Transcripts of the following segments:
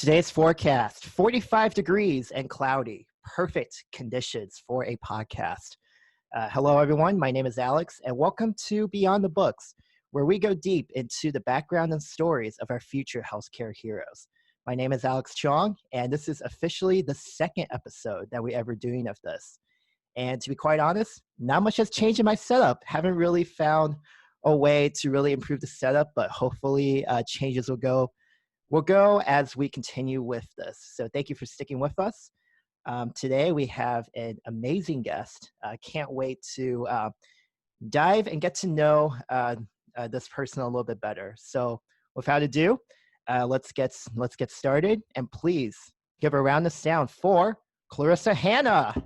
Today's forecast, 45 degrees and cloudy. Perfect conditions for a podcast. Hello, everyone. My name is Alex, and welcome to Beyond the Books, where we go deep into the background and stories of our future healthcare heroes. My name is Alex Chong, and this is officially the second episode that we're ever doing of this. And to be quite honest, not much has changed in my setup. Haven't really found a way to really improve the setup, but hopefully changes will go as we continue with this. So thank you for sticking with us. Today we have an amazing guest. I can't wait to dive and get to know this person a little bit better. So without ado, let's get started. And please give a round of sound for Clarissa Hanna.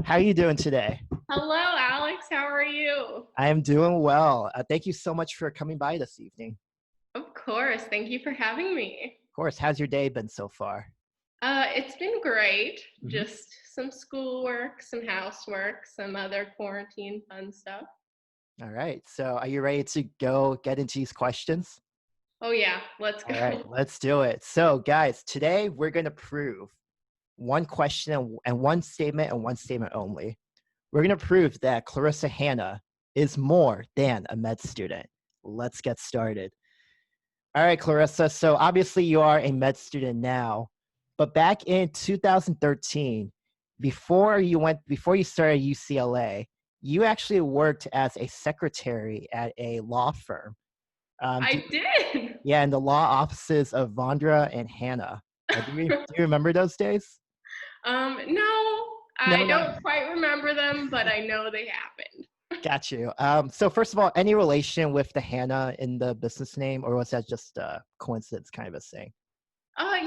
How are you doing today? Hello, Alex. How are you? I am doing well. Thank you so much for coming by this evening. Of course. Thank you for having me. Of course. How's your day been so far? It's been great. Just some schoolwork, some housework, some other quarantine fun stuff. All right. So are you ready to go get into these questions? Oh, yeah. Let's go. All right. Let's do it. So, guys, today we're going to prove one question and one statement only. We're going to prove that Clarissa Hanna is more than a med student. Let's get started. All right, Clarissa. So obviously you are a med student now, but back in 2013, before you started UCLA, you actually worked as a secretary at a law firm. I did. Yeah, in the law offices of Vondra and Hanna. Do you remember those days? No, I don't quite remember them, but I know they happened. Got you. So first of all, any relation with the Hanna in the business name, or was that just a coincidence kind of a thing?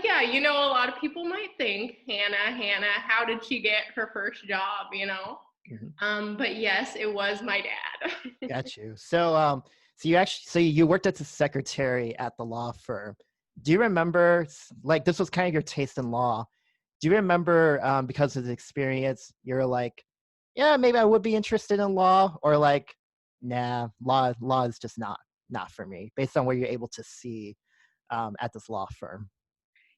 Yeah, a lot of people might think Hannah, how did she get her first job, But yes, it was my dad. Got you. So you worked as a secretary at the law firm. Do you remember, like, this was kind of your taste in law? Do you remember, because of the experience, you're like, yeah, maybe I would be interested in law, or like, nah, law is just not for me, based on what you're able to see at this law firm?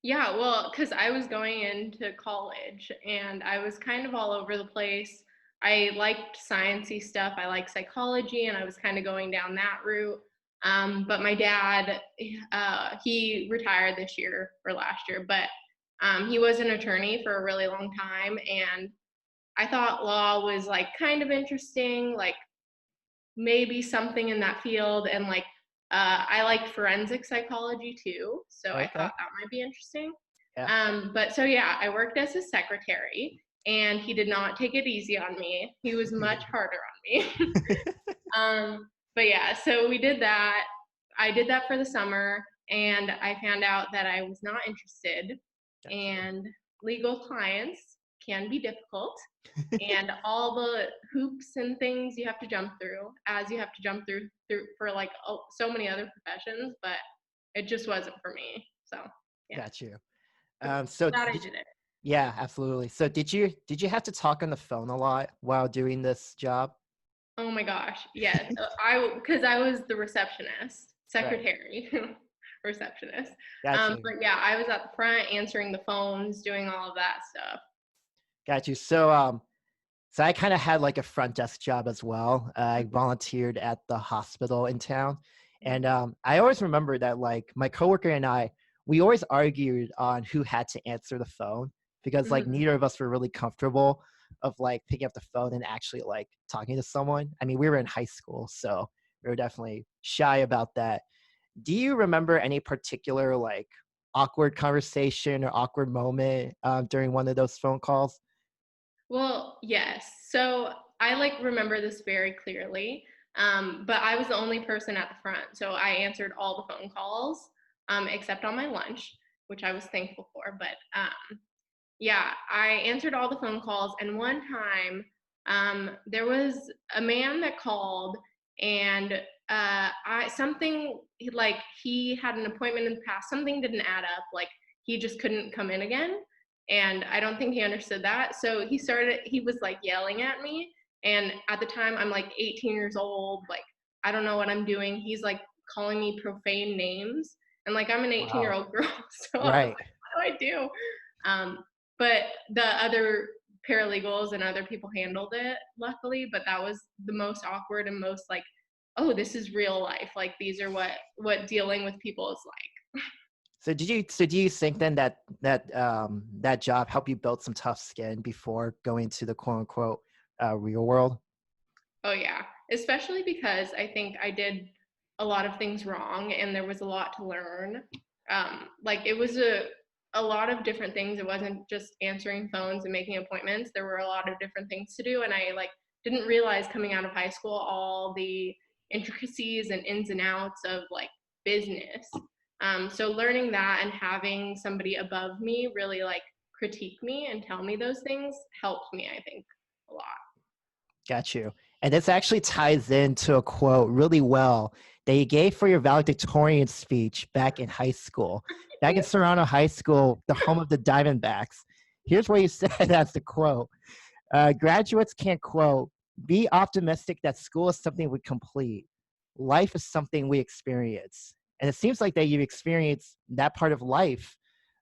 Yeah, well, because I was going into college and I was kind of all over the place. I liked sciencey stuff. I liked psychology, and I was kind of going down that route. But my dad, he retired this year or last year, but he was an attorney for a really long time, and I thought law was like kind of interesting, like maybe something in that field, and like I liked forensic psychology too, so I thought that might be interesting. Yeah. But so yeah, I worked as a secretary, and he did not take it easy on me. He was much harder on me. But yeah, so we did that. I did that for the summer, and I found out that I was not interested. Gotcha. And legal clients can be difficult, and all the hoops and things you have to jump through, as you have to jump through for like so many other professions, but it just wasn't for me. So yeah. Got you. So glad I did it. Yeah, absolutely. So did you have to talk on the phone a lot while doing this job? Oh my gosh, yes. Because I was the receptionist, secretary. Right. Receptionist. But yeah, I was at the front answering the phones, doing all of that stuff. Got you. So I kind of had like a front desk job as well. I volunteered at the hospital in town, and I always remember that, like, my coworker and I, we always argued on who had to answer the phone, because like neither of us were really comfortable of like picking up the phone and actually like talking to someone. I mean, we were in high school, so we were definitely shy about that. Do you remember any particular like awkward conversation or awkward moment during one of those phone calls? Well, yes. So I like remember this very clearly, but I was the only person at the front. So I answered all the phone calls, except on my lunch, which I was thankful for. But yeah, I answered all the phone calls. And one time there was a man that called, and he had an appointment in the past. Something didn't add up. Like, he just couldn't come in again. And I don't think he understood that. So he was like yelling at me. And at the time, I'm like 18 years old. Like, I don't know what I'm doing. He's like calling me profane names. And like, I'm an 18-year-old girl. So right. I was like, do? But the other paralegals and other people handled it, luckily. But that was the most awkward and most like, oh, this is real life. Like these are what dealing with people is like. So do you think then that job helped you build some tough skin before going to the quote unquote real world? Oh yeah, especially because I think I did a lot of things wrong and there was a lot to learn. Like it was a lot of different things. It wasn't just answering phones and making appointments. There were a lot of different things to do, and I like didn't realize coming out of high school all the intricacies and ins and outs of like business. So learning that and having somebody above me really like critique me and tell me those things helped me, I think, a lot. Got you. And this actually ties into a quote really well that you gave for your valedictorian speech back in high school. Back in Serrano High School, the home of the Diamondbacks. Here's what you said as the quote. Graduates can't quote, be optimistic that school is something we complete. Life is something we experience. And it seems like that you experience that part of life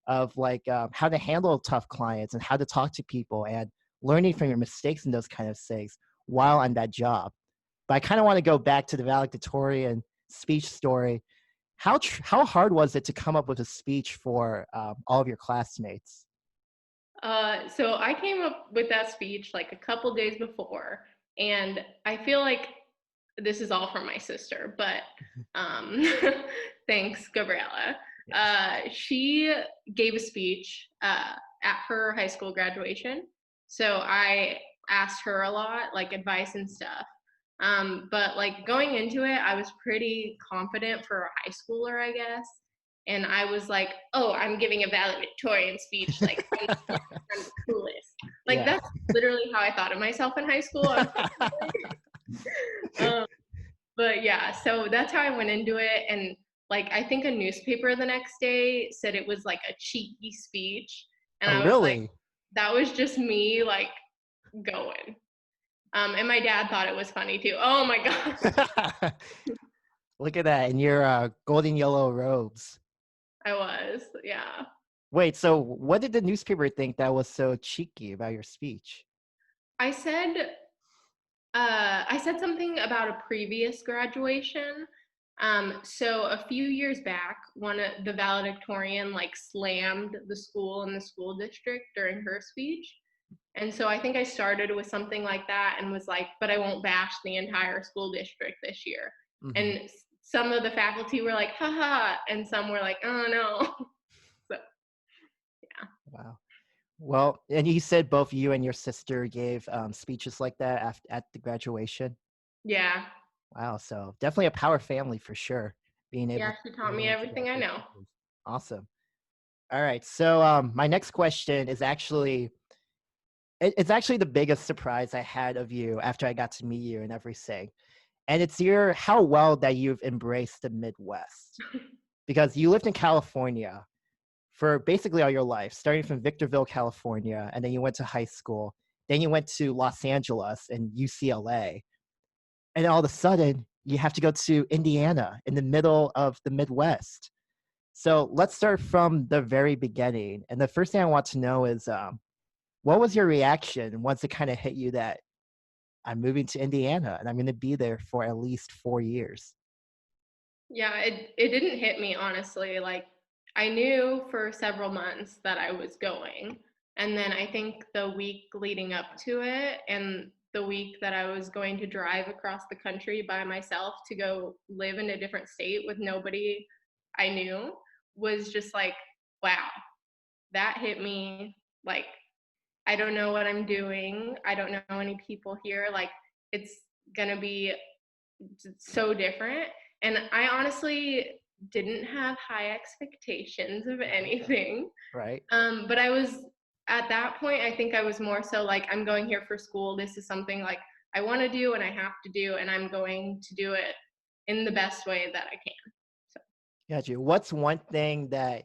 of like how to handle tough clients and how to talk to people and learning from your mistakes and those kind of things while on that job. But I kind of want to go back to the valedictorian speech story. How hard was it to come up with a speech for all of your classmates? So I came up with that speech like a couple days before, and I feel like this is all from my sister, but um, thanks, Gabriella. She gave a speech at her high school graduation. So I asked her a lot, like advice and stuff. But like going into it, I was pretty confident for a high schooler, I guess. And I was like, oh, I'm giving a valedictorian speech. Like, I'm the coolest. Like, Yeah. that's literally how I thought of myself in high school. um, but yeah, so that's how I went into it. And like, I think a newspaper the next day said it was like a cheeky speech. And Oh, I was like, really? that was just me like going. And my dad thought it was funny too. Oh my God. Look at that in your golden yellow robes. I was, yeah. Wait, so what did the newspaper think that was so cheeky about your speech? I said I said something about a previous graduation. So a few years back, one of the valedictorian like slammed the school and the school district during her speech. And so I think I started with something like that and was like, but I won't bash the entire school district this year. Mm-hmm. And some of the faculty were like, haha, and some were like, oh no. So yeah. Wow. Well, and you said both you and your sister gave speeches like that at the graduation. Yeah. Wow, so definitely a power family for sure. Being able Yeah, to she be taught me willing to everything give I those know. speeches. Awesome. All right, so my next question is actually it's actually the biggest surprise I had of you after I got to meet you and everything, and it's your how well that you've embraced the Midwest because you lived in California for basically all your life, starting from Victorville, California, and then you went to high school. Then you went to Los Angeles and UCLA. And all of a sudden, you have to go to Indiana in the middle of the Midwest. So let's start from the very beginning. And the first thing I want to know is what was your reaction once it kind of hit you that I'm moving to Indiana and I'm going to be there for at least 4 years? Yeah, it didn't hit me honestly. Like I knew for several months that I was going. And then I think the week leading up to it and the week that I was going to drive across the country by myself to go live in a different state with nobody I knew was just like, wow, that hit me. Like I don't know what I'm doing. I don't know any people here. Like it's going to be so different. And I honestly didn't have high expectations of anything. Right. But I was at that point, I think I was more so like, I'm going here for school. This is something like I want to do and I have to do, and I'm going to do it in the best way that I can. So, Got you. What's one thing that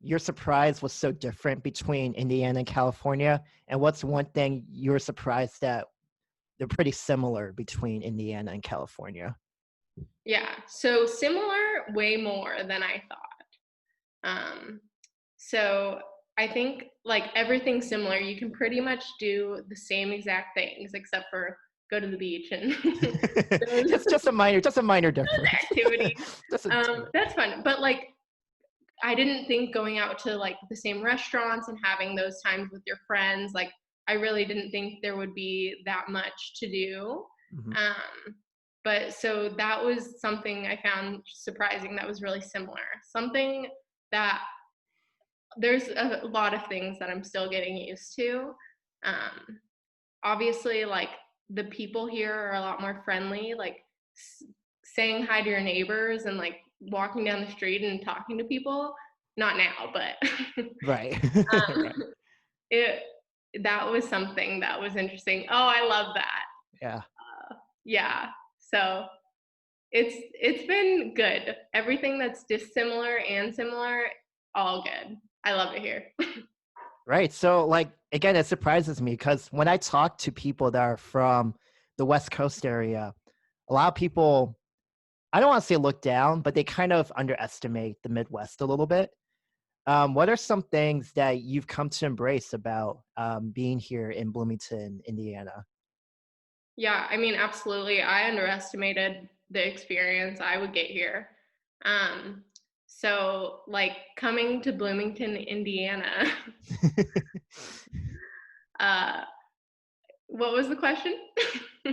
you're surprised was so different between Indiana and California? And what's one thing you're surprised that they're pretty similar between Indiana and California? yeah, so similar, way more than I thought. Um, so I think like everything's similar. You can pretty much do the same exact things except for go to the beach and those just a minor difference. activities. Just a That's fun. But like I didn't think going out to like the same restaurants and having those times with your friends, like I really didn't think there would be that much to do. Mhm. But so that was something I found surprising that was really similar. Something that there's a lot of things that I'm still getting used to. Um, Obviously, like the people here are a lot more friendly, like saying hi to your neighbors and like walking down the street and talking to people. Not now, but Right. um, Right. it that was something that was interesting. Oh, I love that. Yeah. Yeah. So it's been good. Everything that's dissimilar and similar, all good. I love it here. Right. So, like, again, it surprises me because when I talk to people that are from the West Coast area, a lot of people, I don't want to say look down, but they kind of underestimate the Midwest a little bit. What are some things that you've come to embrace about being here in Bloomington, Indiana? Yeah, I mean, absolutely. I underestimated the experience I would get here. Um, so like coming to Bloomington, Indiana, uh, what was the question?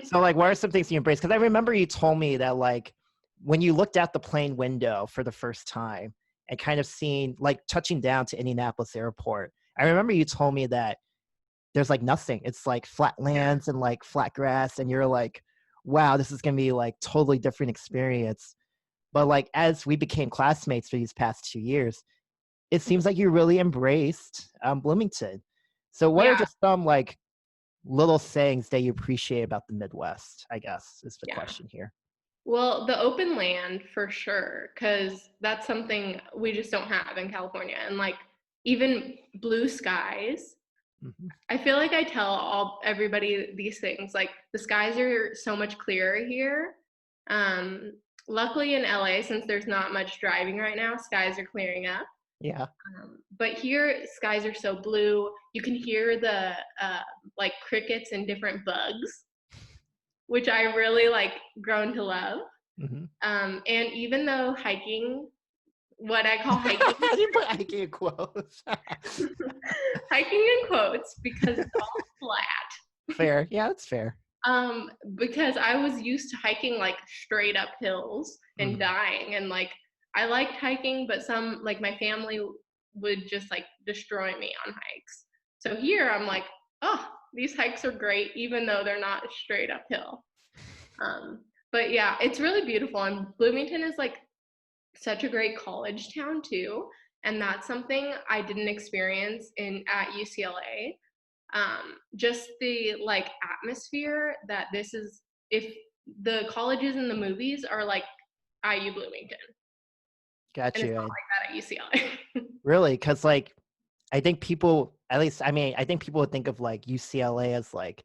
So, like, what are some things you embrace? Because I remember you told me that, like, when you looked out the plane window for the first time and kind of seeing, like, touching down to Indianapolis Airport, I remember you told me that there's like nothing. It's like flat Yeah, lands and like flat grass, and you're like, wow, this is gonna be like totally different experience. But like as we became classmates for these past 2 years, it seems like you really embraced Bloomington. So what are yeah, just some like little sayings that you appreciate about the Midwest, I guess, is the yeah. question here. Well, the open land for sure, because that's something we just don't have in California. And like even blue skies, Mhm. I feel like I tell everybody these things. Like the skies are so much clearer here. Um, Luckily in LA, since there's not much driving right now, skies are clearing up. Yeah. But here, skies are so blue. You can hear the like crickets and different bugs, which I really like grown to love. Hmm. And even though hiking, what I call hiking, How do you put hiking in quotes? hiking in quotes because it's all flat. Fair. Yeah, that's fair. Because I was used to hiking like straight up hills and Mhm. dying, and like I liked hiking, but some like my family would just like destroy me on hikes. So here I'm like, oh, these hikes are great, even though they're not straight uphill. Um, but yeah, it's really beautiful, and Bloomington is like such a great college town too, and that's something I didn't experience in at UCLA. Just the like atmosphere that this is, if the colleges in the movies are like IU Bloomington, Got and it's you. not like that at UCLA. Really, because like I think people, at least, I mean, I think people would think of like UCLA as like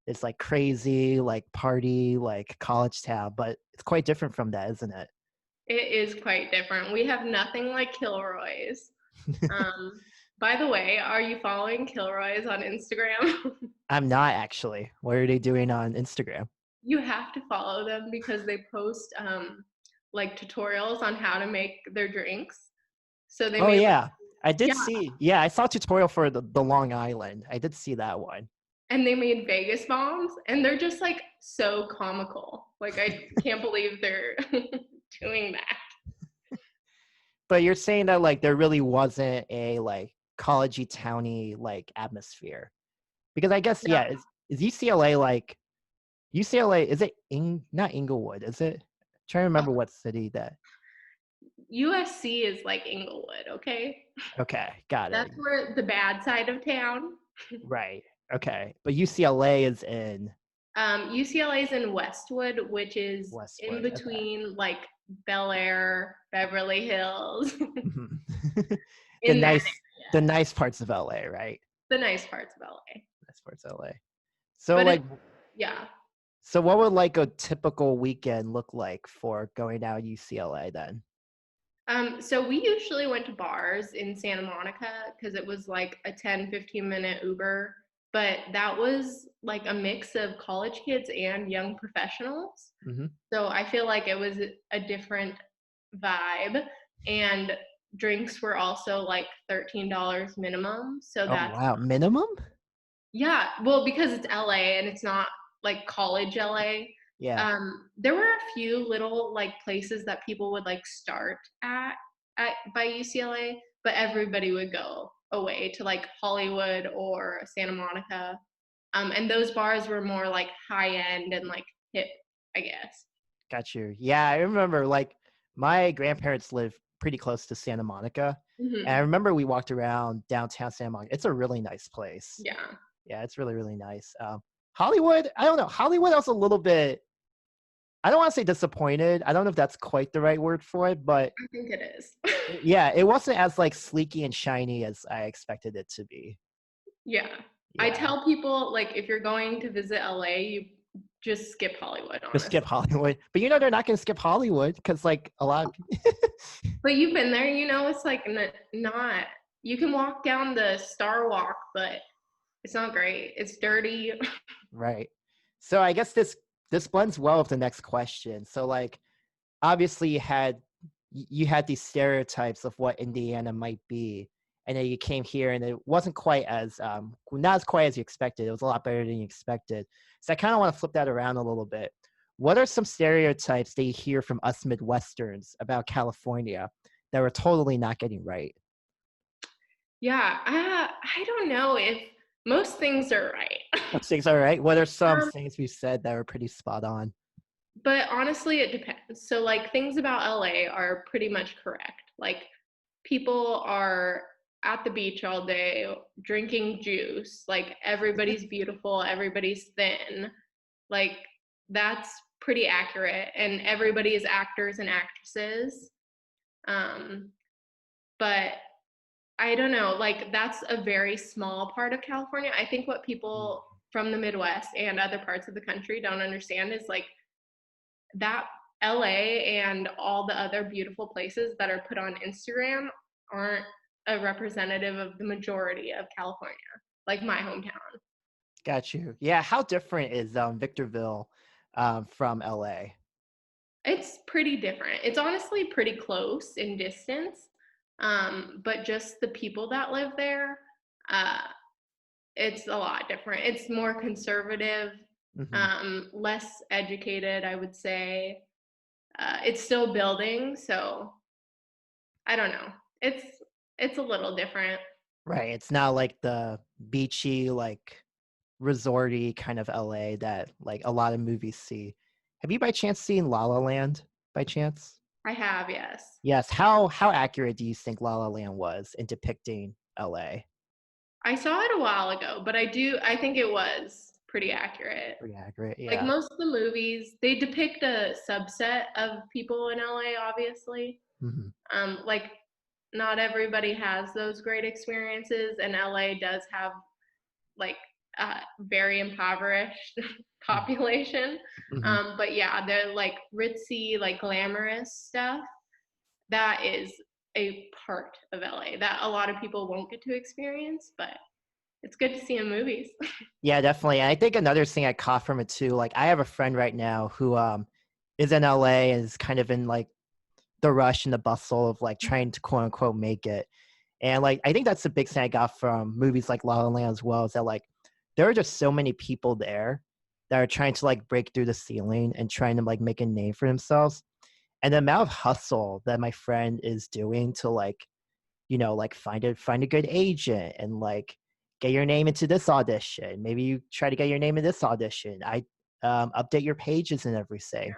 it's like crazy, like party, like college town, but it's quite different from that, isn't it? It is quite different. We have nothing like Kilroy's. Um, by the way, are you following Kilroy's on Instagram? I'm not actually. What are they doing on Instagram? You have to follow them because they post like tutorials on how to make their drinks. So they Oh made like, yeah, I did yeah, see. Yeah, I saw a tutorial for the Long Island. I did see that one. and they made Vegas bombs, and they're just like so comical. Like I can't believe they're doing that. But you're saying that like there really wasn't a like collegey towny like atmosphere because I guess No, yeah, is UCLA like UCLA? Is it not Inglewood? Is it? Trying to remember what city that. USC is like Inglewood, okay? Okay, got it. That's where the bad side of town. Right. Okay. But UCLA is in UCLA is in Westwood, which is in Westwood. Okay. between like Bel Air, Beverly Hills, Mhm. the in that nice the area, nice parts of LA, right? the nice parts of LA. Nice parts of LA. So But like it's, yeah. so what would like a typical weekend look like for going down UCLA then? So we usually went to bars in Santa Monica because it was like a 10-15 minute Uber, but that was like a mix of college kids and young professionals. Hmm. So I feel like it was a different vibe, and drinks were also like $13 minimum. So Oh, that's, wow. Minimum? yeah, well, because it's LA and it's not like college LA. Yeah. There were a few little like places that people would like start at by UCLA, but everybody would go away to like Hollywood or Santa Monica. And those bars were more like high end and like hip, I guess. Got you. Yeah, I remember like my grandparents live pretty close to Santa Monica. And I Hmm. remember we walked around downtown Santa Monica. It's a really nice place. Yeah, Yeah, it's really, really nice. Hollywood, I don't know. Hollywood, I was a little bit, I don't want to say disappointed. I don't know if that's quite the right word for it, but I think it is. yeah, it wasn't as like sleeky and shiny as I expected it to be. Yeah. I Yeah, tell people like if you're going to visit LA, you just skip Hollywood, just skip honestly. Hollywood. But you know, they're not going to skip Hollywood because like a lot of people, But you've been there, you know, it's like not, you can walk down the Star Walk, but it's not great. It's dirty. right. So I guess this blends well with the next question. So like obviously you had these stereotypes of what Indiana might be, and then you came here and it wasn't quite as not as quite as you expected. It was a lot better than you expected. So I kind of want to flip that around a little bit. What are some stereotypes that you hear from us Midwesterns about California that we're totally not getting right? Yeah, I don't know if most things are right. Most things all right. What are some Um, things we've said that are pretty spot on? but honestly, it depends. So, like, things about LA are pretty much correct. Like, people are at the beach all day drinking juice. Like, everybody's beautiful, everybody's thin. Like, that's pretty accurate. And everybody is actors and actresses. Um, but I don't know, like, that's a very small part of California. I think what people from the Midwest and other parts of the country don't understand is like that LA and all the other beautiful places that are put on Instagram aren't a representative of the majority of California, like my hometown. Got you. Yeah, how different is Victorville from LA? It's pretty different. It's honestly pretty close in distance, but just the people that live there, uh, it's a lot different. It's more conservative, Hmm. less educated, I would say. It's still building, so I don't know. It's a little different. Right. It's not like the beachy, like resorty kind of LA that like a lot of movies see. Have you by chance seen La La Land by chance? I have, yes. Yes. How accurate do you think La La Land was in depicting LA? I saw it a while ago, but I think it was pretty accurate. Pretty accurate. Like Yeah. most of the movies, they depict a subset of people in LA, obviously. Hmm. Like not everybody has those great experiences, and LA does have like a very impoverished population. Hmm. But yeah, they're like ritzy, like glamorous stuff. That is a part of LA that a lot of people won't get to experience, but it's good to see in movies. Yeah, definitely. And I think another thing I caught from it too, like I have a friend right now who is in LA and is kind of in like the rush and the bustle of like trying to quote unquote make it. And like I think that's the big thing I got from movies like La La Land as well, is that like there are just so many people there that are trying to like break through the ceiling and trying to like make a name for themselves. And the amount of hustle that my friend is doing to like, you know, like find a good agent and like get your name into this audition. Maybe you try to get your name in this audition. I update your pages and everything.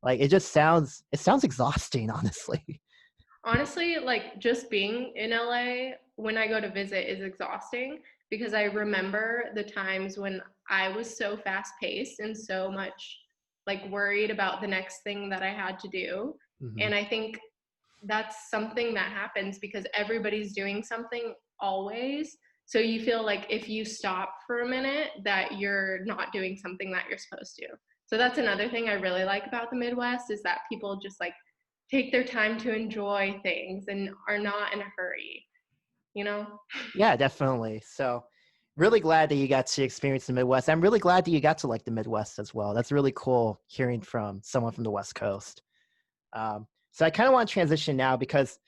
Like it sounds exhausting, honestly. Honestly, like just being in LA when I go to visit is exhausting because I remember the times when I was so fast paced and so much like worried about the next thing that I had to do. Hmm. And I think that's something that happens because everybody's doing something always. So you feel like if you stop for a minute that you're not doing something that you're supposed to. So that's another thing I really like about the Midwest is that people just like take their time to enjoy things and are not in a hurry, you know? Yeah, definitely. So really glad that you got to experience the Midwest. I'm really glad that you got to like the Midwest as well. That's really cool hearing from someone from the West Coast. So I kind of want to transition now because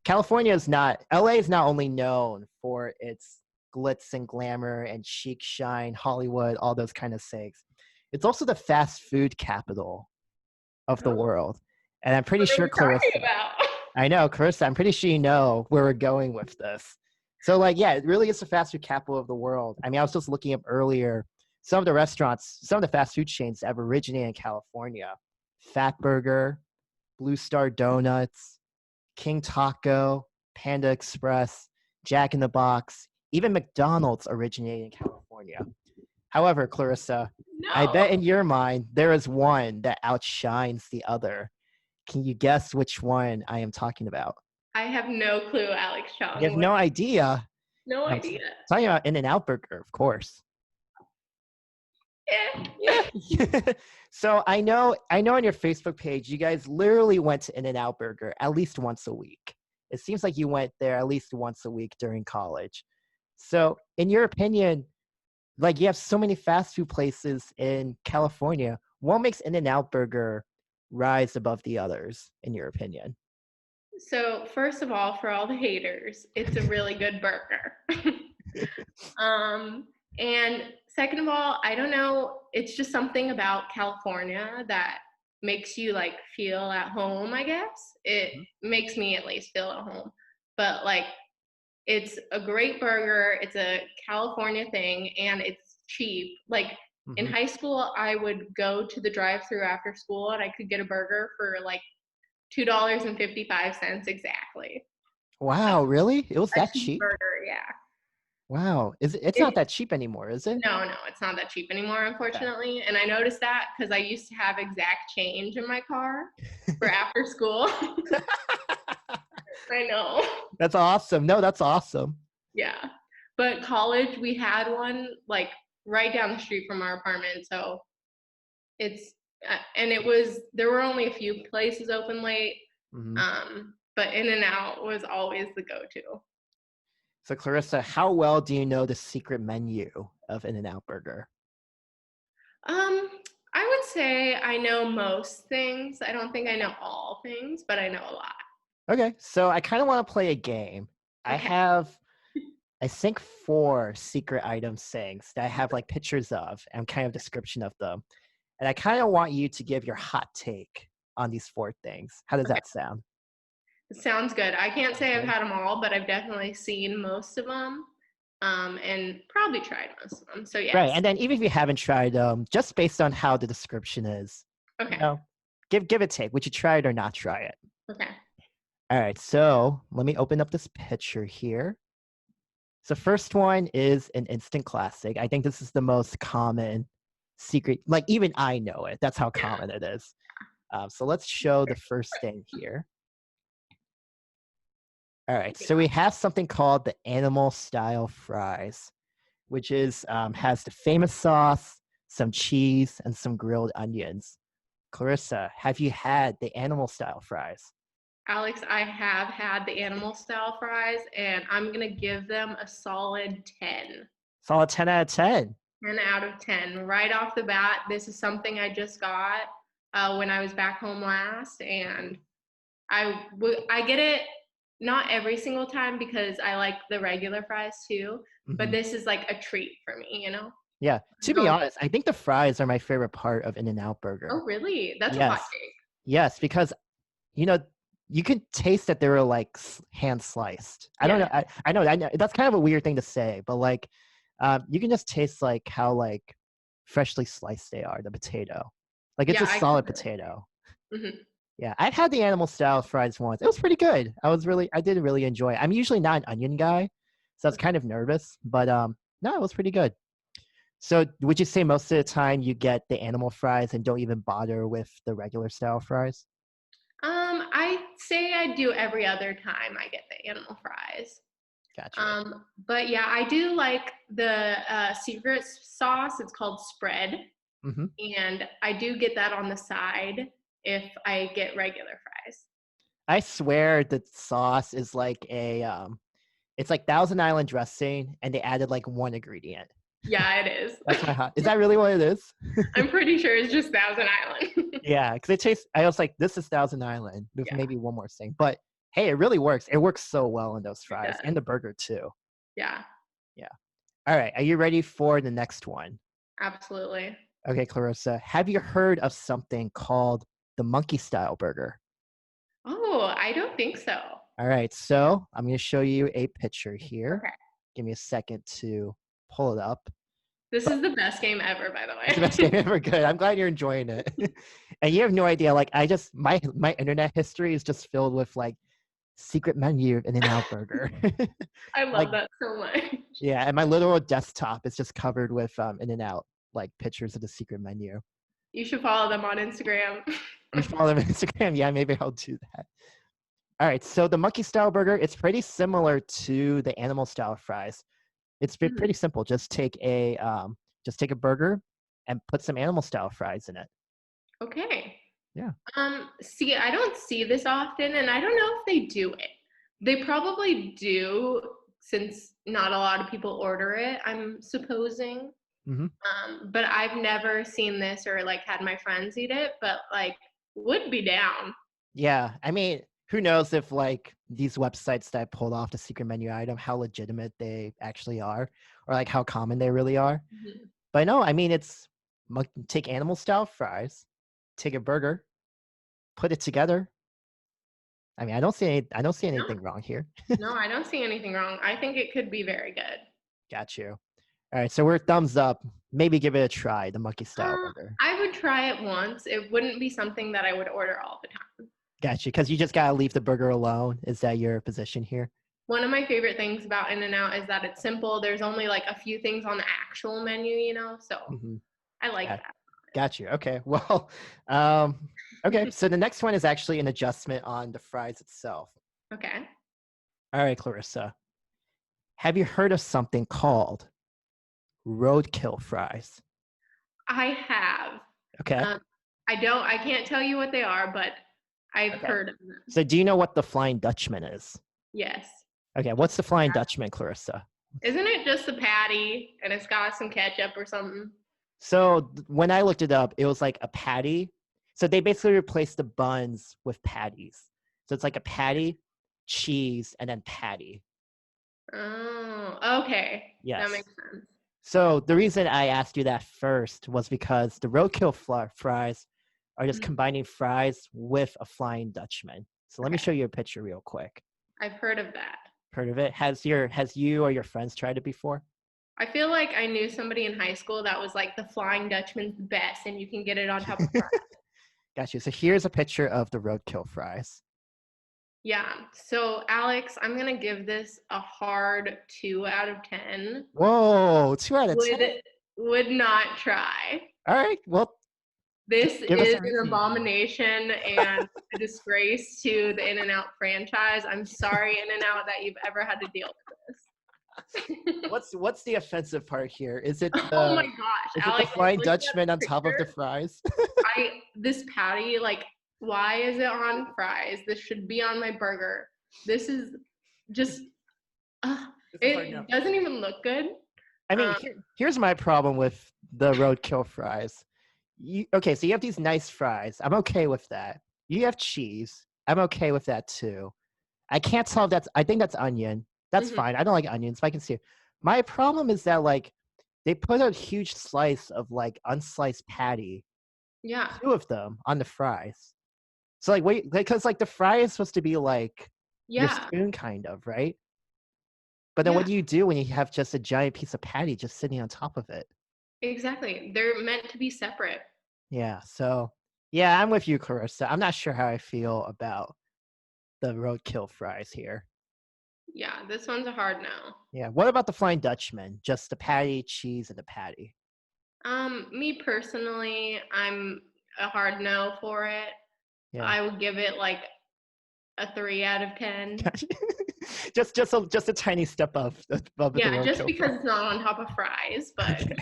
LA is not only known for its glitz and glamour and chic shine, Hollywood, all those kind of things. It's also the fast food capital of the Oh, world. And I'm pretty what are sure, we talking Clarissa, about? I know, Clarissa, I'm pretty sure you know where we're going with this. So, like, yeah, it really is the fast food capital of the world. I mean, I was just looking up earlier some of the restaurants, some of the fast food chains that have originated in California. Fat Burger, Blue Star Donuts, King Taco, Panda Express, Jack in the Box, even McDonald's originated in California. However, Clarissa, I No, bet in your mind there is one that outshines the other. Can you guess which one I am talking about? I have no clue, Alex You have Chung. no idea. No I'm idea. talking about In-N-Out Burger, of course. Eh. Yeah. So I know on your Facebook page, you guys literally went to In-N-Out Burger at least once a week. It seems like you went there at least once a week during college. So, in your opinion, like you have so many fast food places in California, what makes In-N-Out Burger rise above the others, in your opinion? So, first of all, for all the haters, it's a really good burger. um, and second of all, I don't know, it's just something about California that makes you like feel at home, I guess. It makes me at least feel at home. But like it's a great burger, it's a California thing, and it's cheap. Like in Mm-hmm. high school, I would go to the drive-through after school and I could get a burger for like $2.55 exactly. Wow, really? It was A that cheap? cheeseburger, yeah. Wow. It's not It, that cheap anymore, is it? no, it's not that cheap anymore, Okay. unfortunately. And I noticed that because I used to have exact change in my car for after school. I know. That's awesome. No, that's awesome. Yeah. But college, we had one like right down the street from our apartment. So it's, and it was, there were only a few places open late. Hmm. But In-N-Out was always the go to. So, Clarissa, how well do you know the secret menu of In-N-Out Burger? Um, I would say I know most things. I don't think I know all things, but I know a lot. Okay, so I kind of want to play a game. I Okay. have, I think, four secret item things that I have like pictures of and kind of description of them. And I kind of want you to give your hot take on these four things. How does Okay. that sound? It sounds good. I can't Sounds say I've good. had them all, but I've definitely seen most of them, and probably tried most of them. So Right, yes. and then even if you haven't tried them, just based on how the description is, you Okay. know, give a take. Would you try it or not try it? Okay. All right, so let me open up this picture here. So first one is an instant classic. I think this is the most common secret. Like even I know it. That's how Yeah. common it is. So let's show the first thing here. All right, so we have something called the animal style fries, which is has the famous sauce, some cheese, and some grilled onions. Clarissa, have you had the animal style fries? Alex, I have had the animal style fries, and I'm gonna give them a solid 10. Solid 10 out of 10. 10 out of 10. Right off the bat, this is something I just got when I was back home last, and I get it not every single time because I like the regular fries too, but Mhm. this is like a treat for me, you know? Yeah, to be Going, honest, I think the fries are my favorite part of In-N-Out oh, Burger. really? That's a hot Yes, take. yes, because you know you could taste that they were like hand sliced. I don't Yeah, know. I know that's kind of a weird thing to say, but like, you can just taste like how like freshly sliced they are. The potato, like it's yeah, a I can solid really. potato. Mhm. Yeah, I've had the animal style fries once. It was pretty good. I did really enjoy it. I'm usually not an onion guy, so I was kind of nervous, but no, it was pretty good. So would you say most of the time you get the animal fries and don't even bother with the regular style fries? I say I do every other time I get the animal fries. Gotcha. But yeah, I do like the secret sauce. It's called spread, Hmm. and I do get that on the side if I get regular fries. I swear the sauce is like it's like Thousand Island dressing, and they added like one ingredient. Yeah, it is. That's my hot. Is that really what it is? I'm pretty sure it's just Thousand Island. Yeah, because it tastes. I was like, this is Thousand Island with Yeah, maybe one more thing, but hey, it really works. It works so well in those it fries does. and the burger too. Yeah, Yeah. All right, are you ready for the next one? absolutely. Okay, Clarissa, have you heard of something called the monkey style burger? Oh, I don't think so. All right, so I'm going to show you a picture here. Okay. Give me a second to pull it up. This is the best game ever, by the It's the best game way. ever. Good. I'm glad you're enjoying it. And you have no idea. Like, I just my internet history is just filled with like secret menu of In-N-Out Burger. I Like, love that so much. yeah, and my literal desktop is just covered with In-N-Out like pictures of the secret menu. You should follow them on Instagram. You follow them on Instagram? Yeah, maybe I'll do that. All right, so the monkey style burger, it's pretty similar to the animal style fries. It's Mhm. pretty simple. Just take a burger and put some animal style fries in it. Okay. Yeah. See, I don't see this often, and I don't know if they do it. They probably do, since not a lot of people order it, I'm supposing. Hmm. But I've never seen this or like had my friends eat it, but like would be down. Yeah. I mean, who knows if like these websites that pulled off the secret menu item, how legitimate they actually are, or like how common they really are. Mhm. But no, I mean, it's take animal style fries, take a burger, put it together. I mean, I don't see No, anything wrong here. no, I don't see anything wrong. I think it could be very good. Got you. All right, so we're thumbs up. Maybe give it a try, the monkey style burger. I would try it once. It wouldn't be something that I would order all the time. Got you, because you just gotta leave the burger alone. Is that your position here? One of my favorite things about In-N-Out is that it's simple. There's only like a few things on the actual menu, so Hmm. I like Yeah, that. got you. Okay, well, um, okay. So the next one is actually an adjustment on the fries itself. Okay. All right, Clarissa, have you heard of something called roadkill fries? I have. Okay. Um, I can't tell you what they are, but I've Okay. heard of them. So do you know what the Flying Dutchman is? Yes. Okay, what's the Flying Dutchman, Clarissa? Isn't it just a patty and it's got some ketchup or something? So when I looked it up, it was like a patty. So they basically replaced the buns with patties. So it's like a patty, cheese, and then patty. Oh, okay. That Yes. makes sense. So the reason I asked you that first was because the roadkill fries are just Mhm. combining fries with a Flying Dutchman. So let me Okay. show you a picture real quick. I've heard of that. Heard of it? Has you or your friends tried it before? I feel like I knew somebody in high school that was like the Flying Dutchman's the best, and you can get it on top of fries. Got you. So here's a picture of the roadkill fries. Yeah. So, Alex, I'm going to give this a hard 2 out of 10. Whoa, 2 out of 10. Would not try. All right. Well, This give us is a an reason. abomination and a disgrace to the In-N-Out franchise. I'm sorry, In-N-Out, that you've ever had to deal with this. What's the offensive part here? Oh my gosh, Is it the Alex, I'm Flying looking at Dutchman on the top of the picture. fries? This patty, like, why is it on fries? This should be on my burger. This is just, This is hard it enough. doesn't even look good. I mean, here's my problem with the roadkill fries. Okay, so you have these nice fries. I'm okay with that. You have cheese. I'm okay with that too. I can't tell if I think that's onion. That's Mhm. fine. I don't like onions, but I can see it. My problem is that like they put a huge slice of like unsliced patty, Yeah, 2 of them on the fries. So like wait, because like the fry is supposed to be like your yeah, spoon kind of, right? But then yeah, what do you do when you have just a giant piece of patty just sitting on top of it? exactly. They're meant to be separate. Yeah, so yeah, I'm with you, Clarissa. I'm not sure how I feel about the roadkill fries here. Yeah, this one's a hard no. Yeah, what about the Flying Dutchman? Just the patty, cheese, and the patty. Me personally, I'm a hard no for it. Yeah. I would give it like a 3 out of 10. Just a tiny step above the Yeah, just roadkill fry. because it's not on top of fries, but Okay.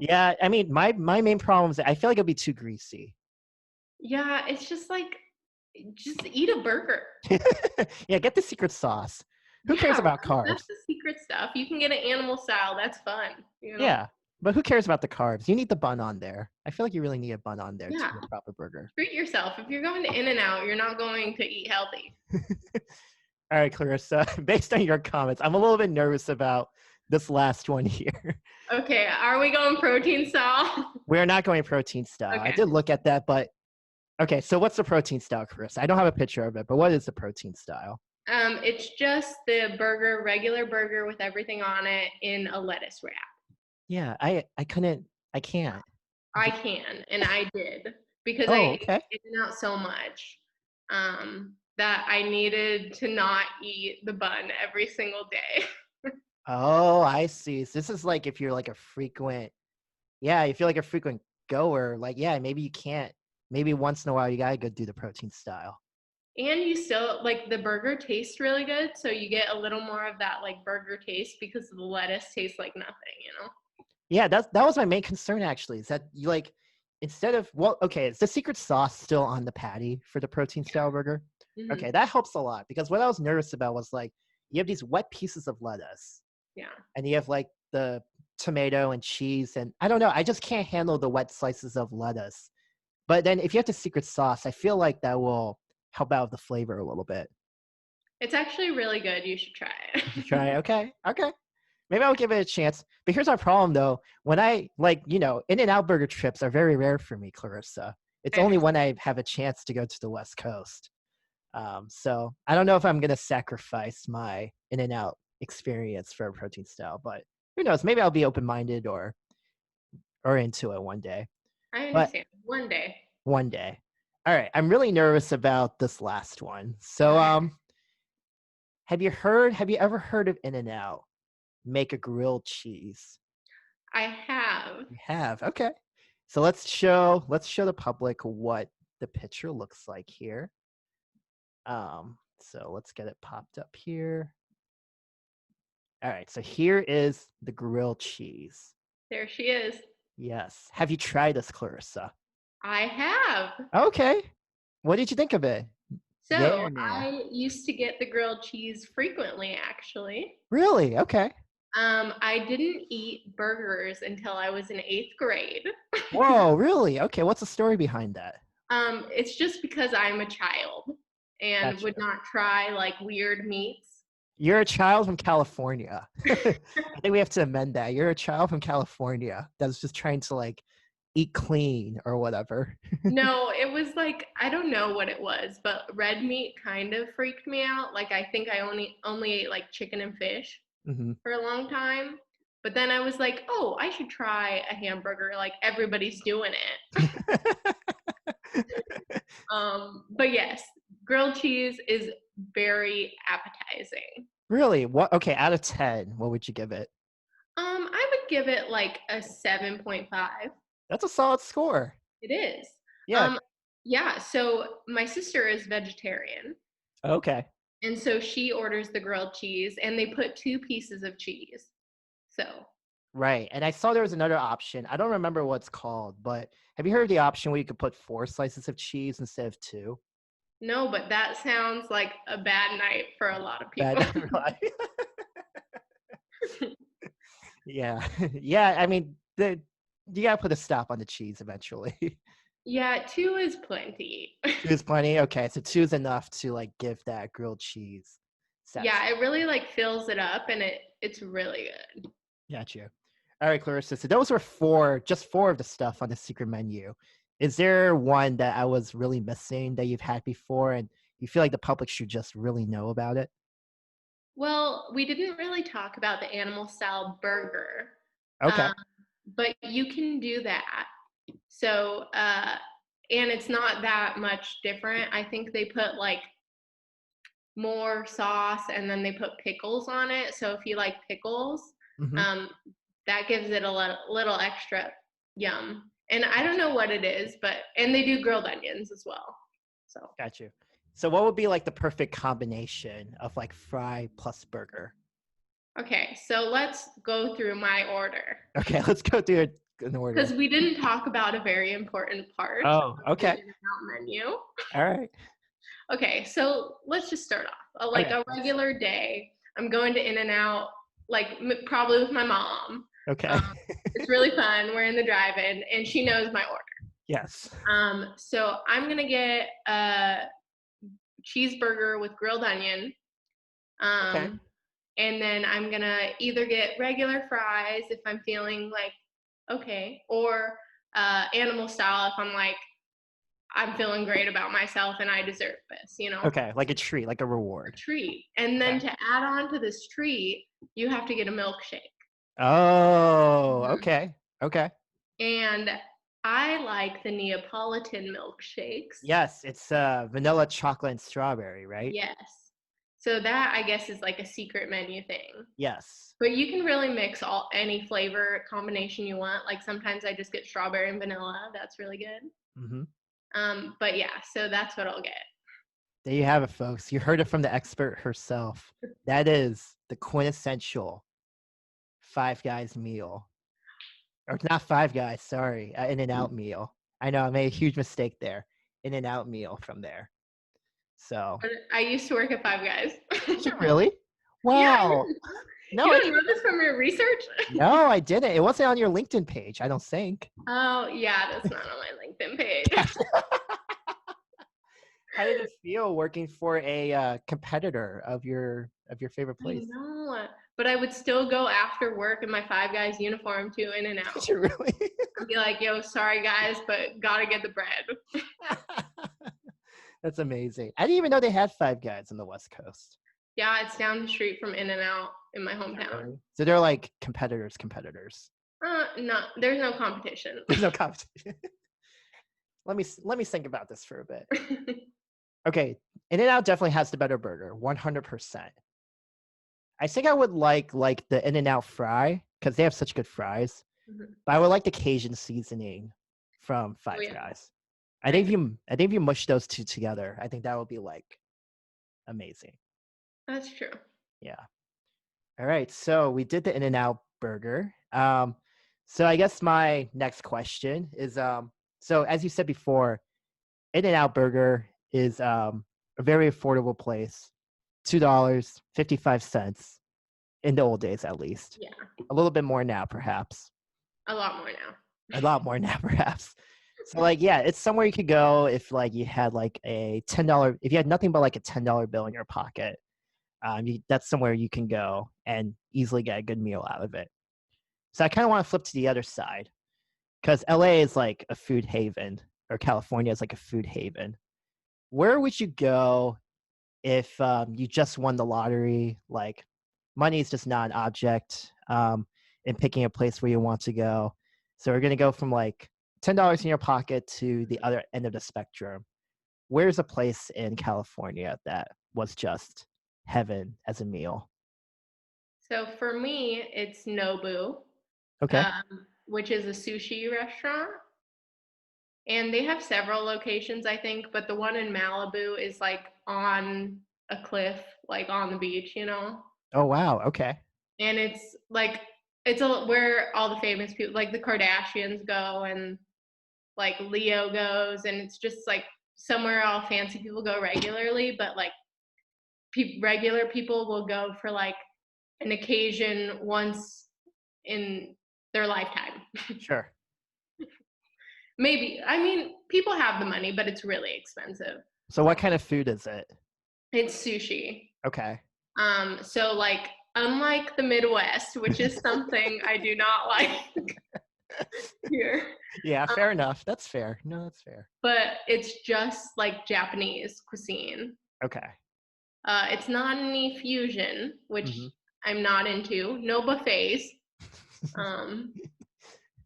Yeah, I mean, my main problem is that I feel like it'll be too greasy. yeah, it's just like Just eat a burger. Yeah, get the secret sauce. Who Yeah, cares right? about That's carbs? the secret stuff. You can get an animal style. That's fun, Yeah, but who cares about the carbs? You need the bun on there. I feel like you really need a bun on there to Yeah. get a proper burger. Treat yourself. If you're going to In-N-Out, you're not going to eat healthy. All right, Clarissa, based on your comments, I'm a little bit nervous about this last one here. Okay, are we going protein style? We're not going protein style. I Okay. did look at that, but okay, so what's the protein style, Clarissa? I don't have a picture of it, but what is the protein style? It's just the burger, regular burger with everything on it in a lettuce wrap. Yeah, I couldn't, I can't. I can, and I did because I Oh, ate okay. In-N-Out so much that I needed to not eat the bun every single day. Oh, I see. So this is like if you're like a frequent, yeah, if you're like a frequent goer, like, yeah, maybe you can't, maybe once in a while you gotta go do the protein style. And you still like the burger tastes really good, so you get a little more of that like burger taste because the lettuce tastes like nothing. Yeah, that was my main concern actually, is that you like, instead of, well, okay, is the secret sauce still on the patty for the protein style burger? Hmm. Okay, that helps a lot because what I was nervous about was like, you have these wet pieces of lettuce Yeah. and you have like the tomato and cheese, and I don't know, I just can't handle the wet slices of lettuce. But then if you have the secret sauce, I feel like that will help out the flavor a little bit. It's actually really good. You should try it. You try, okay, okay. Maybe I'll give it a chance. But here's our problem though. When I like, In-N-Out burger trips are very rare for me, Clarissa. It's I only understand. when I have a chance to go to the West Coast. So I don't know if I'm gonna sacrifice my In-N-Out experience for a protein style, but who knows? Maybe I'll be open-minded or into it one day. I But understand. One day. one day. All right, I'm really nervous about this last one. So Okay. have you ever heard of In-N-Out make a grilled cheese? I have. You have. Okay. So let's show the public what the picture looks like here. So let's get it popped up here. All right, so here is the grilled cheese. There she is. Yes. Have you tried this, Clarissa? I have. Okay. What did you think of it? Yeah So or nah? I used to get the grilled cheese frequently, actually. Really? Okay. I didn't eat burgers until I was in eighth grade. Whoa, really? Okay, what's the story behind that? It's just because I'm a child and Gotcha. would not try like weird meats. You're a child from California. I think we have to amend that. You're a child from California that's just trying to like eat clean or whatever. No, it was like I don't know what it was, but red meat kind of freaked me out. Like I think I only ate like chicken and fish Hmm. for a long time. But then I was like, "Oh, I should try a hamburger like everybody's doing it." But yes, grilled cheese is very appetizing. Really? What? Okay, out of 10, what would you give it? I would give it like a 7.5. That's a solid score. It is. Yeah. Um, yeah, so my sister is vegetarian, Okay. and so she orders the grilled cheese, and they put two pieces of cheese. So, Right. And I saw there was another option. I don't remember what it's called, but have you heard of the option where you could put 4 slices of cheese instead of two? no, but that sounds like a bad night for a lot of people. Bad. Yeah. Yeah. I mean, you gotta put a stop on the cheese eventually. Yeah, two is plenty. Two is plenty. Okay, so two is enough to like give that grilled cheese Yeah, satisfaction. it really like fills it up, and it's really good. Got you. All right, Clarissa. So those were just four of the stuff on the secret menu. Is there one that I was really missing that you've had before, and you feel like the public should just really know about it? Well, we didn't really talk about the animal style burger, Okay. um, but you can do that. So, and it's not that much different. I think they put like more sauce and then they put pickles on it. So if you like pickles, Mm-hmm. um, that gives it a little extra yum. And I don't know what it is, and they do grilled onions as well. So, Got you. So what would be like the perfect combination of like fry plus burger? okay, so let's go through my order Okay, let's go through it in because order. we didn't talk about a very important part Oh, of the okay. In-N-Out menu. All right. Okay, so let's just start off. Like Okay. a regular day, I'm going to In-N-Out, like probably with my mom. Okay. Um, it's really fun. We're in the drive-in, and she knows my order. Yes. So I'm gonna get a cheeseburger with grilled onion. Okay. Um, and then I'm gonna either get regular fries if I'm feeling like okay, or animal style if I'm like I'm feeling great about myself and I deserve this, Okay. Like a treat, like a a reward. treat. And then Okay. to add on to this treat, you have to get a milkshake. Oh, Mhm. okay. Okay. And I like the Neapolitan milkshakes. Yes, it's vanilla, chocolate, and strawberry, right? Yes. So that I guess is like a secret menu thing. Yes. But you can really mix any flavor combination you want. Like sometimes I just get strawberry and vanilla. That's really good. Hmm. But yeah, so that's what I'll get. There you have it, folks. You heard it from the expert herself. That is the quintessential Five Guys meal. Or not Five Guys, sorry, In-N-Out meal. I know I made a huge mistake there. In-N-Out meal from there. So, But I used to work at Five Guys. did you really? Yeah, Wow. No, you I don't know didn't. this from your research? No, I didn't. It wasn't on your LinkedIn page, I don't think. Oh, yeah, that's not on my LinkedIn page. How did it feel working for a competitor of your favorite I place? know, but I would still go after work in my Five Guys uniform to Did In-N-Out you really? and be like, yo, sorry guys, but gotta get the bread. That's amazing. I didn't even know they had Five Guys in the West Coast. Yeah, it's down the street from In-N-Out in my Is that hometown. really? So they're like competitors. No, there's no competition. There's no competition. Let me think about this for a bit. Okay, In-N-Out definitely has the better burger, 100%. I think I would like the In-N-Out fry because they have such good fries. Mhm. But I would like the Cajun seasoning from Oh Five yeah, Guys. I agree. I think if you mush those two together, I think that would be like amazing. That's true. Yeah. All right. So we did the In-N-Out burger. So I guess my next question is so as you said before, In-N-Out burger is a very affordable place. $2.55 in the old days at least. Yeah, A little bit more now perhaps. a lot more now. A lot more now perhaps. So like yeah, it's somewhere you could go if like you had like a $10 if you had nothing but like a $10 bill in your pocket. That's somewhere you can go and easily get a good meal out of it. So I kind of want to flip to the other side because LA is like a food haven or California is like a food haven. Where would you go if you just won the lottery? Like money is just not an object in picking a place where you want to go. So we're going to go from like $10 in your pocket to the other end of the spectrum. Where's a place in California that was just heaven as a meal? So for me, it's Nobu, Okay. which is a sushi restaurant. And they have several locations, I think, but the one in Malibu is like on a cliff, like on the beach. Oh wow. Okay. And it's like where all the famous people, like the Kardashians, go, and like Leo goes, and it's just like somewhere all fancy people go regularly, but like regular people will go for like an occasion once in their lifetime. Sure. Maybe. I mean, people have the money, but it's really expensive. So what kind of food is it? It's sushi. Okay. So like unlike the Midwest, which is something I do not like here, Yeah, um, fair enough. That's fair. No, that's fair. but it's just like Japanese cuisine. Okay. It's not any fusion, which Hmm. I'm not into. No buffets. Um,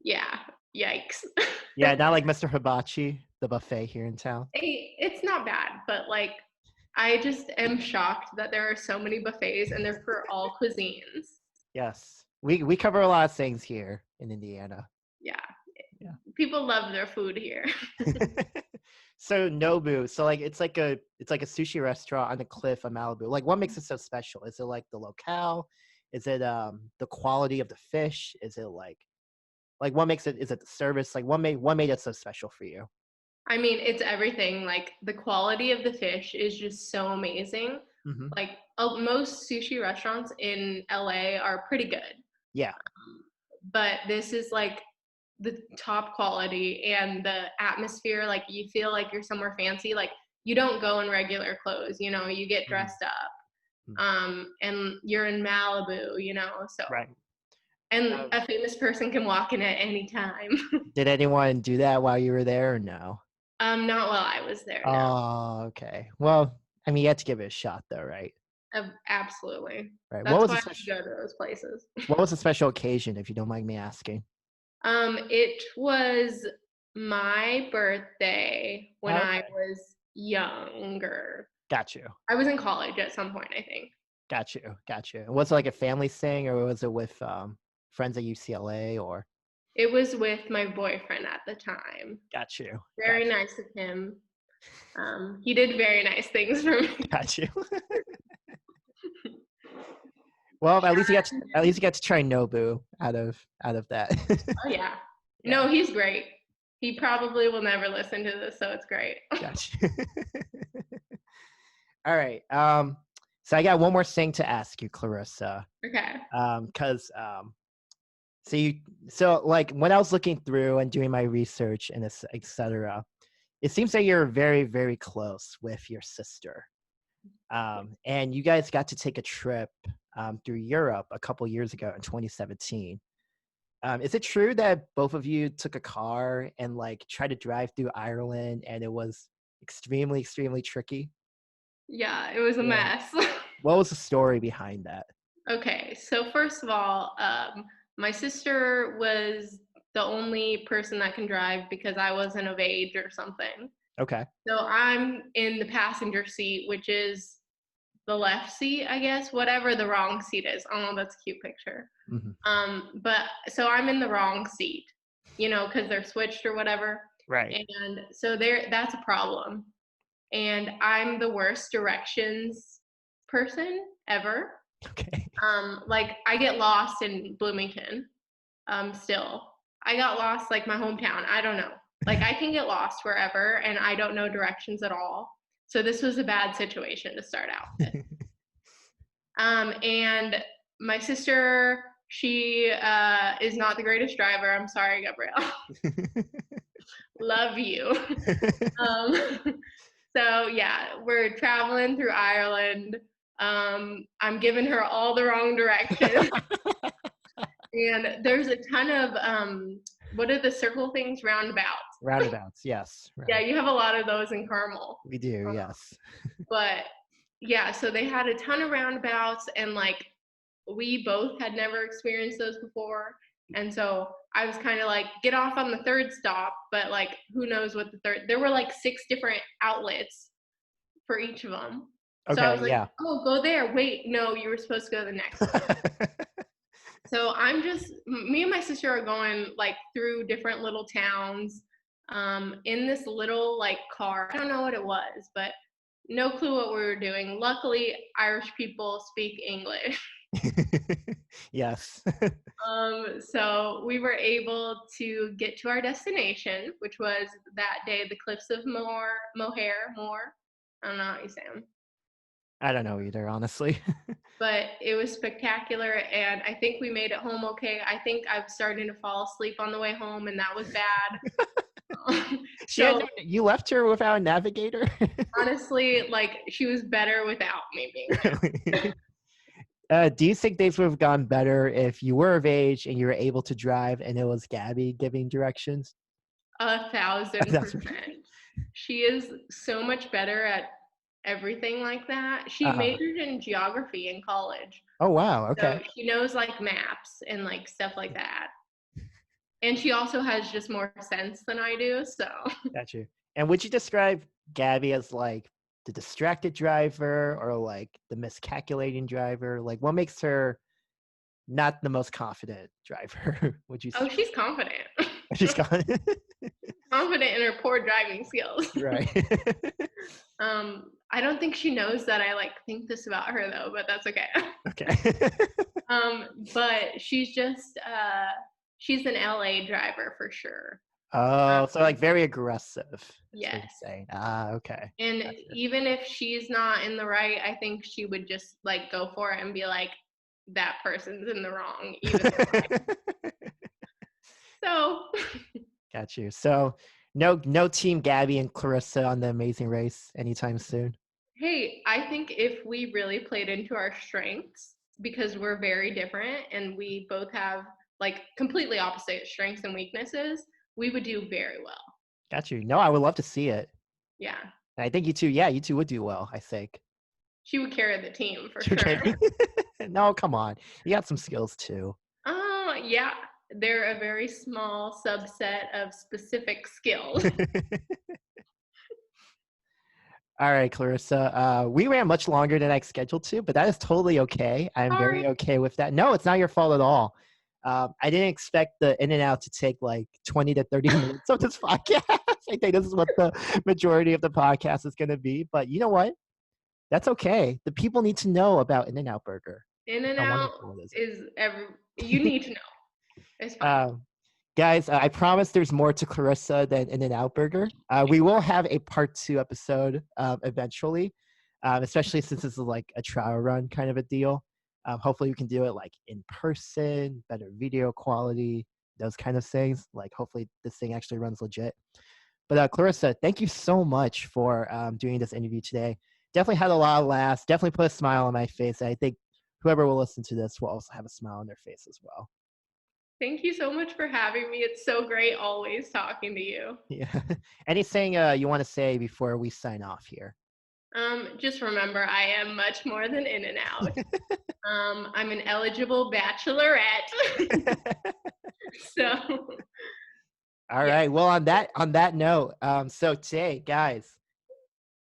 yeah, yikes. Yeah, not like Mr. Hibachi, the buffet here in town. It's not bad, but like I just am shocked that there are so many buffets and they're for all cuisines. Yes. We cover a lot of things here in Indiana. Yeah, Yeah. people love their food here. So Nobu, so like it's like a sushi restaurant on the cliff of Malibu. Like what makes it so special? Is it like the locale? Is it the quality of the fish? Is it like what makes it is it the service? Like what made it so special for you? I mean, it's everything. Like the quality of the fish is just so amazing. Hmm. Like most sushi restaurants in LA are pretty good, Yeah. but this is like the top quality, and the atmosphere, like you feel like you're somewhere fancy. Like you don't go in regular clothes, you get Mhm. dressed up. Mhm. And you're in Malibu, so Right. and Um, a famous person can walk in at any time. did anyone do that while you were there or no? Not while I was there, no. Oh, okay. Well, I mean, you had to give it a shot though, right? Absolutely. Right. That's why I go to those places. What was a special occasion, if you don't mind me asking? It was my birthday when I Okay. was younger. Got you. I was in college at some point, I think. Got you. Got you. Was it like a family thing or was it with friends at UCLA or? It was with my boyfriend at the time. Got you. Got Very nice of him. He did very nice things for me. you. Got you. Well, at least you got to try Nobu out of that. Oh yeah. Yeah. No, he's great. He probably will never listen to this, so it's great. Got you. All right. So I got one more thing to ask you, Clarissa. Okay. Because so like when I was looking through and doing my research and etc., it seems that you're very, very close with your sister. And you guys got to take a trip through Europe a couple years ago in 2017. Is it true that both of you took a car and like tried to drive through Ireland and it was extremely, extremely tricky? Yeah, it was a Yeah. mess. What was the story behind that? Okay, so first of all, my sister was the only person that can drive because I wasn't of age or something. Okay. So I'm in the passenger seat, which is the left seat, I guess, whatever the wrong seat is. Oh, that's a cute picture. Hmm. But so I'm in the wrong seat, because they're switched or whatever. Right. And so that's a problem. And I'm the worst directions person ever. Okay. Like I get lost in Bloomington. Still, I got lost like my hometown. I don't know. Like I can get lost wherever, and I don't know directions at all. So this was a bad situation to start out with. And my sister, she is not the greatest driver. I'm sorry, Gabrielle. Love you. Um, so yeah, we're traveling through Ireland. I'm giving her all the wrong directions. And there's a ton of what are the circle things? Roundabouts. Roundabouts, yes. Right. Yeah, you have a lot of those in Carmel. We do, yes. But yeah, so they had a ton of roundabouts, and like we both had never experienced those before. And so I was kind of like, get off on the third stop, but like who knows what the third, there were like 6 different outlets for each of them. So I Okay, was like, yeah. oh, go there. Wait, no, you were supposed to go to the next one. So me and my sister are going like through different little towns in this little like car. I don't know what it was, but no clue what we were doing. Luckily, Irish people speak English. Yes. So we were able to get to our destination, which was that day the cliffs of Moher. I don't know how you say them. I don't know either, honestly. But it was spectacular, and I think we made it home okay. I think I was starting to fall asleep on the way home, and that was bad. So You left her without a navigator? honestly, like she was better without me being there. Really? Do you think things would have gone better if you were of age and you were able to drive and it was Gabby giving directions? 1,000%. She is so much better at everything like that. She majored in geography in college. Oh, wow. So Okay. she knows like maps and like stuff like that. And she also has just more sense than I do. So Got you. And would you describe Gabby as like the distracted driver or like the miscalculating driver? Like what makes her not the most confident driver? Would you say? oh, she's confident. She's confident. Confident in her poor driving skills. Right. I don't think she knows that I like think this about her though, but that's okay. Okay. But she's just she's an LA driver for sure. Oh, so like very aggressive. That's what you're Yes. saying. Ah, okay. And Gotcha. even if she's not in the right, I think she would just like go for it and be like, that person's in the wrong, even so. Got you. So no team Gabby and Clarissa on the Amazing Race anytime soon. Hey, I think if we really played into our strengths, because we're very different and we both have like completely opposite strengths and weaknesses, we would do very well. Got you. No, I would love to see it. Yeah. And I think you two, yeah, you two would do well, I think. She would carry the team for sure. Okay. No, come on. You got some skills too. Oh, yeah. They're a very small subset of specific skills. All right, Clarissa. We ran much longer than I scheduled to, but that is totally okay. I'm Sorry. very okay with that. No, it's not your fault at all. I didn't expect the in and out to take like 20 to 30 minutes of this podcast. I think this is what the majority of the podcast is going to be. But you know what? That's okay. The people need to know about In-N-Out Burger. In and How out wonderful it is. is you need to know. It's fine. Guys, I promise there's more to Clarissa than In-N-Out Burger. We will have a part 2 episode eventually, especially since this is like a trial run kind of a deal. Hopefully we can do it like in person, better video quality, those kind of things. Like hopefully this thing actually runs legit. But Clarissa, thank you so much for doing this interview today. Definitely had a lot of laughs. Definitely put a smile on my face. I think whoever will listen to this will also have a smile on their face as well. Thank you so much for having me. It's so great always talking to you. Yeah. Anything you want to say before we sign off here? Just remember, I am much more than in and out. I'm an eligible bachelorette. So All yeah. right. Well, on that note, so today, guys,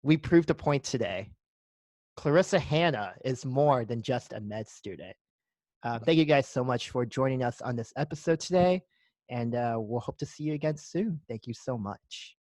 we proved a point today. Clarissa Hanna is more than just a med student. Thank you guys so much for joining us on this episode today, and we'll hope to see you again soon. Thank you so much.